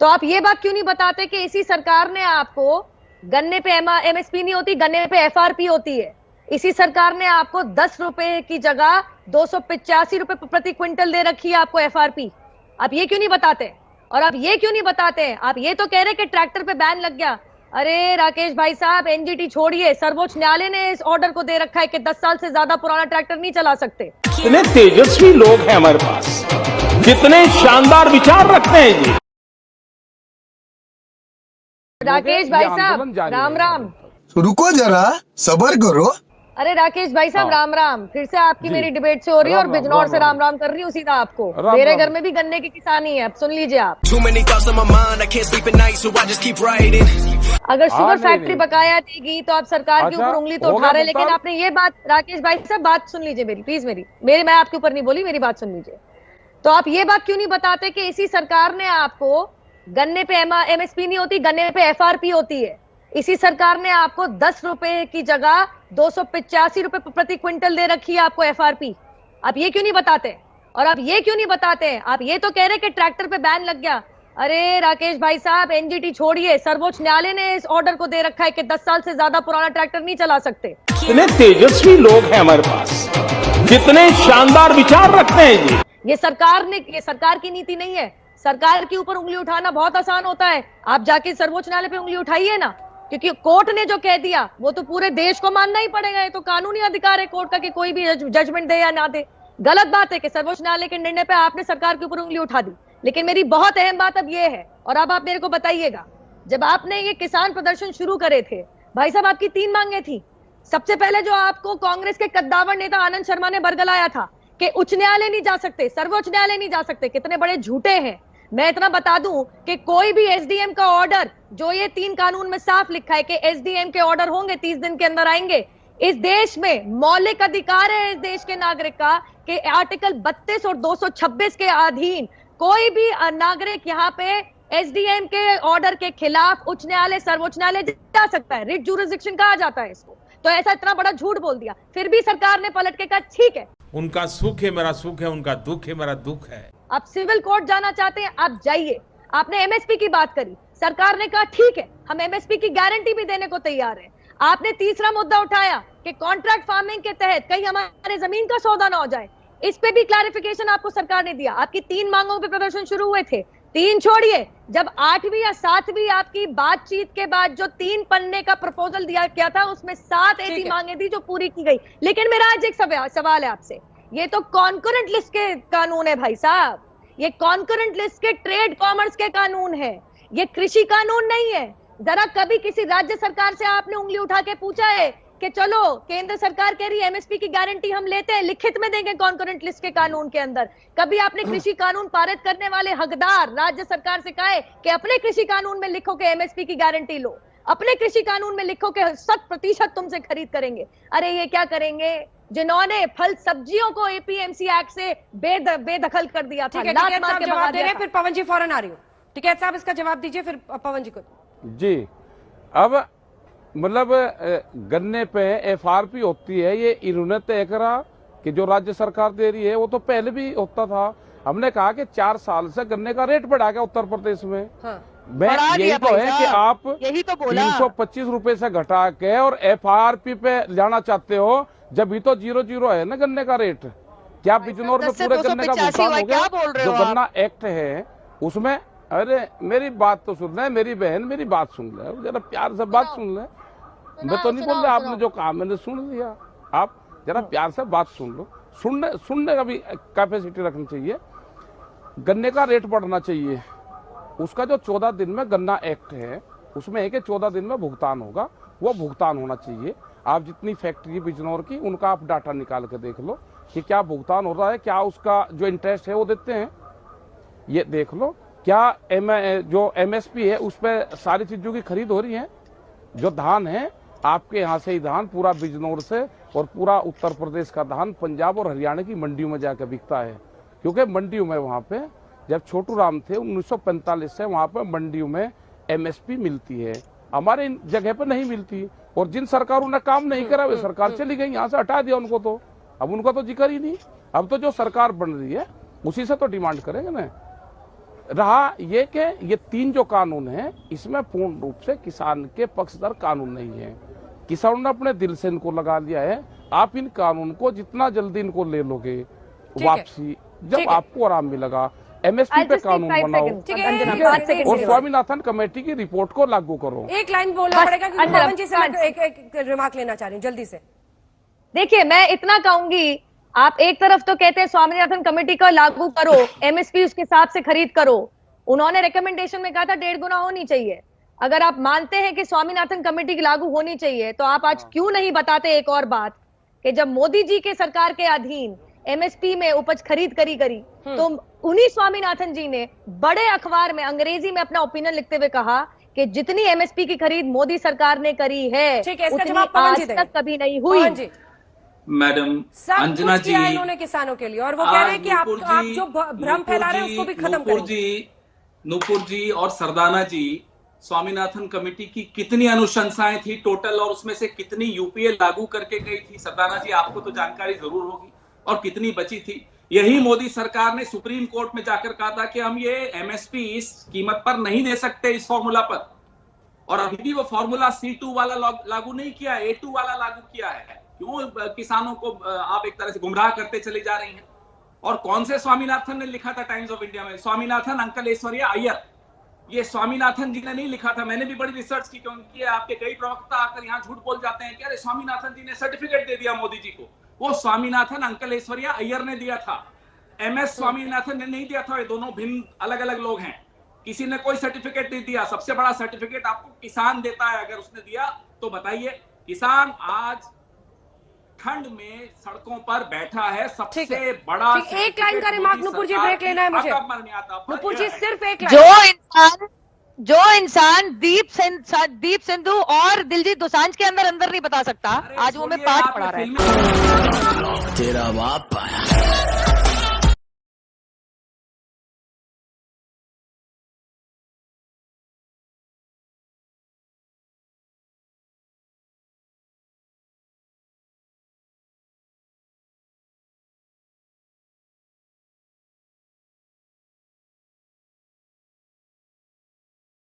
तो आप ये बात क्यों नहीं बताते कि इसी सरकार ने आपको गन्ने पे एमएसपी नहीं होती, गन्ने पे एफआरपी होती है। इसी सरकार ने आपको 10 रुपए की जगह 285 रुपए प्रति क्विंटल दे रखी है आपको एफआरपी। आप ये क्यों नहीं बताते? और आप ये क्यों नहीं बताते? आप ये तो कह रहे कि ट्रैक्टर पे बैन लग गया। अरे राकेश भाई साहब, एनजीटी छोड़िए, सर्वोच्च न्यायालय ने इस ऑर्डर को दे रखा है कि 10 साल से ज्यादा पुराना ट्रैक्टर नहीं चला सकते। कितने तेजस्वी लोग हैं हमारे पास, कितने शानदार विचार रखते हैं जी। राकेश भाई साहब राम राम। रुको जरा, सबर करो। अरे राकेश भाई साहब राम राम। फिर से आपकी मेरी डिबेट से हो रही है और बिजनौर से राम राम कर रही हूँ सीधा आपको। मेरे घर में भी गन्ने की किसानी है, अब सुन लीजिए आप। अगर शुगर फैक्ट्री बकाया देगी तो आप सरकार के ऊपर उंगली तो उठा रहे हैं, लेकिन आपने ये बात, राकेश भाई साहब बात सुन लीजिए मेरी, प्लीज मेरी मैं आपके ऊपर नहीं बोली, मेरी बात सुन लीजिए। तो आप ये बात क्यों नहीं बताते कि इसी सरकार ने आपको गन्ने पे एमएसपी नहीं होती, गन्ने पे एफआरपी होती है। इसी सरकार ने आपको 10 रुपए की जगह 285 रुपए प्रति क्विंटल दे रखी है आपको एफआरपी। आप ये क्यों नहीं बताते? और आप ये क्यों नहीं बताते? आप ये तो कह रहे कि ट्रैक्टर पे बैन लग गया। अरे राकेश भाई साहब, एनजीटी छोड़िए, सर्वोच्च न्यायालय ने इस ऑर्डर को दे रखा है कि 10 साल से ज्यादा पुराना ट्रैक्टर नहीं चला सकते। कितने तेजस्वी लोग हैं हमारे पास, कितने शानदार विचार रखते हैं जी। ये सरकार की नीति नहीं है। सरकार के ऊपर उंगली उठाना बहुत आसान होता है। आप जाके सर्वोच्च न्यायालय पे उंगली उठाइए ना, क्योंकि कोर्ट ने जो कह दिया वो तो पूरे देश को मानना ही पड़ेगा। ये तो कानूनी अधिकार है कोर्ट का कि कोई भी जजमेंट दे या ना दे। गलत बात है कि सर्वोच्च न्यायालय के निर्णय पे आपने सरकार के ऊपर उंगली उठा दी। लेकिन मेरी बहुत अहम बात अब ये है, और अब आप मेरे को बताइएगा, जब आपने ये किसान प्रदर्शन शुरू करे थे भाई साहब, आपकी 3 मांगे थी। सबसे पहले जो आपको कांग्रेस के कद्दावर नेता आनंद शर्मा ने बरगलाया था कि उच्च न्यायालय नहीं जा सकते, सर्वोच्च न्यायालय नहीं जा सकते। कितने बड़े झूठे हैं। मैं इतना बता दूं कि कोई भी एसडीएम का ऑर्डर, जो ये 3 कानून में साफ लिखा है कि एसडीएम के ऑर्डर होंगे 30 दिन के अंदर आएंगे। इस देश में मौलिक अधिकार है इस देश के नागरिक का कि आर्टिकल 32 और 226 के अधीन कोई भी नागरिक यहाँ पे एसडीएम के ऑर्डर के खिलाफ उच्च न्यायालय, सर्वोच्च न्यायालय जा सकता है। रिट ज्यूरिसडिक्शन कहा जाता है इसको। तो ऐसा इतना बड़ा झूठ बोल दिया, फिर भी सरकार ने पलट के कहा ठीक है, उनका सुख है मेरा सुख है, उनका दुख है मेरा दुख है। आप सिविल कोर्ट जाना चाहते हैं, आप जाइए। आपने एमएसपी की बात करी, सरकार ने कहा ठीक है, हम एमएसपी की गारंटी भी देने को तैयार हैं। आपने तीसरा मुद्दा उठाया कि कॉन्ट्रैक्ट फार्मिंग के तहत कहीं हमारे जमीन का सौदा ना हो जाए। इस पे भी क्लैरिफिकेशन आपको सरकार ने दिया। आपकी 3 मांगों पे प्रदर्शन शुरू हुए थे, 3 छोड़िए, जब 8वीं या 7वीं आपकी बातचीत के बाद जो 3 पन्ने का प्रपोजल दिया गया था, उसमें 7 ऐसी मांगे थी जो पूरी की गई। लेकिन मेरा आज एक सवाल है आपसे, ये तो कॉन्करेंट लिस्ट के कानून है भाई साहब, ये कॉन्करेंट लिस्ट के ट्रेड कॉमर्स के कानून है, ये कृषि कानून नहीं है। जरा कभी किसी राज्य सरकार से आपने उंगली उठा के पूछा है कि चलो केंद्र सरकार कह रही है एमएसपी की गारंटी हम लेते हैं, लिखित में देंगे कॉन्करेंट लिस्ट के कानून के अंदर। कभी आपने कृषि कानून पारित करने वाले हकदार राज्य सरकार से कहा है कि अपने कृषि कानून में लिखो कि एमएसपी की गारंटी लो, अपने कृषि कानून में लिखो कि 100% तुमसे खरीद करेंगे। अरे ये क्या करेंगे जिन्होंने फल सब्जियों को एपीएमसी एक्ट से बेदखल कर दिया था। जवाब दे रहे हैं, फिर पवन जी फौरन आ रही हो। ठीक है साहब, इसका जवाब दीजिए, फिर पवन जी को। जी, अब मतलब गन्ने पे एफआरपी होती है, ये इन्होंने तय करा कि जो राज्य सरकार दे रही है वो तो पहले भी होता था। हमने कहा कि 4 साल से गन्ने का रेट बढ़ा गया उत्तर प्रदेश में। हाँ। मैं यही तो है कि आप 325 रुपए से घटा के और एफआरपी पे जाना चाहते हो, जब भी तो 0-0 है ना गन्ने का रेट। क्या बिजनौर में पूरे गन्ने का भुगतान हो गया? जो गन्ना एक्ट है उसमें, अरे मेरी बात तो सुन ले, मेरी बहन मेरी बात सुन ले, जरा प्यार से बात सुन ले। मैं तो नहीं बोल रहा, आपने जो कहा मैंने सुन लिया, आप जरा प्यार से बात सुन लो। सुनने का भी कैपेसिटी रखनी चाहिए। गन्ने का रेट बढ़ना चाहिए, उसका जो 14 दिन में गन्ना एक्ट है उसमें है कि 14 दिन में भुगतान होगा, वो भुगतान होना चाहिए। आप जितनी फैक्ट्री बिजनौर की, उनका आप डाटा निकाल के देख लो कि क्या भुगतान हो रहा है, क्या उसका जो इंटरेस्ट है वो देते हैं, ये देख लो। क्या जो एमएसपी है उस पर सारी चीजों की खरीद हो रही है? जो धान है आपके यहाँ से ही धान पूरा बिजनौर से और पूरा उत्तर प्रदेश का धान पंजाब और हरियाणा की मंडियों में जाकर बिकता है, क्योंकि मंडियों में वहाँ पे जब छोटू राम थे 1945 से वहाँ पे मंडियों में एमएसपी मिलती है, हमारे जगह पे नहीं मिलती। और जिन सरकारों ने काम नहीं करा वे सरकार चली गई, यहाँ से हटा दिया उनको, तो अब उनका तो जिक्र ही नहीं। अब तो जो सरकार बन रही है उसी से तो डिमांड करेंगे ना। रहा ये कि ये 3 जो कानून हैं इसमें पूर्ण रूप से किसान के पक्षधर कानून नहीं है। किसानों ने अपने दिल से इनको लगा लिया है। आप इन कानून को जितना जल्दी इनको ले लोगे वापसी, जब आपको आराम मिलेगा एमएसपी पे कानून बनाओ और स्वामीनाथन कमेटी की रिपोर्ट को लागू करो। एक लाइन बोलना पड़ेगा क्योंकि पवन जी से मैं एक रिमार्क लेना चाह रही हूँ जल्दी से। देखिए, मैं इतना कहूंगी, आप एक तरफ तो कहते हैं स्वामीनाथन कमेटी का लागू करो, एमएसपी उसके हिसाब से खरीद करो। उन्होंने रिकमेंडेशन में कहा था 1.5 गुना होनी चाहिए। अगर आप मानते हैं कि स्वामीनाथन कमेटी की लागू होनी चाहिए तो आप आज क्यों नहीं बताते एक और बात कि जब मोदी जी के सरकार के अधीन एमएसपी में उपज खरीद करी तो उन्हीं स्वामीनाथन जी ने बड़े अखबार में अंग्रेजी में अपना ओपिनियन लिखते हुए कहा कि जितनी एमएसपी की खरीद मोदी सरकार ने करी है उतनी आज तक कभी नहीं हुई। मैडम अंजना जी, इन्होंने किसानों के लिए, और वो कह रहे हैं कि आप जो भ्रम फैला रहे हैं उसको भी खत्म करें। नूपुर जी और सरदाना जी, स्वामीनाथन कमेटी की कितनी अनुशंसाएं थी टोटल और उसमें से कितनी यूपीए लागू करके गई थी? सरदाना जी, आपको तो जानकारी जरूर होगी। और कितनी बची थी? यही मोदी सरकार ने सुप्रीम कोर्ट में जाकर कहा था कि हम ये एमएसपी इस कीमत पर नहीं दे सकते, इस फॉर्मूला पर। और अभी भी वो फॉर्मूला C2 वाला लागू नहीं किया, A2 वाला लागू किया है। क्यों किसानों को आप एक तरह से गुमराह करते चले जा रही हैं? और कौन से स्वामीनाथन ने लिखा था टाइम्स ऑफ इंडिया में? स्वामीनाथन अंकल ऐश्वर्या अय्यर। ये स्वामीनाथन जी ने नहीं लिखा था। मैंने भी बड़ी रिसर्च की क्योंकि आपके कई प्रवक्ता आकर यहाँ झूठ बोल जाते हैं कि अरे स्वामीनाथन जी ने सर्टिफिकेट दे दिया मोदी जी को। वो स्वामीनाथन अंकल ऐश्वर्या अय्यर ने दिया था, MS स्वामीनाथन ने नहीं दिया था। ये दोनों भिन्न अलग अलग लोग हैं। किसी ने कोई सर्टिफिकेट नहीं दिया। सबसे बड़ा सर्टिफिकेट आपको किसान देता है। अगर उसने दिया तो बताइए। किसान आज ठंड में सड़कों पर बैठा है। सबसे बड़ा एक लाइन का रिमार्क नूपुर जी, ब्रेक लेना है मुझे। नूपुर जी सिर्फ एक लाइन। जो इंसान दीप सिंधु और दिलजीत दोसांझ के अंदर नहीं बता सकता, आज वो मैं पाठ पढ़ा रहा है। तेरा बाप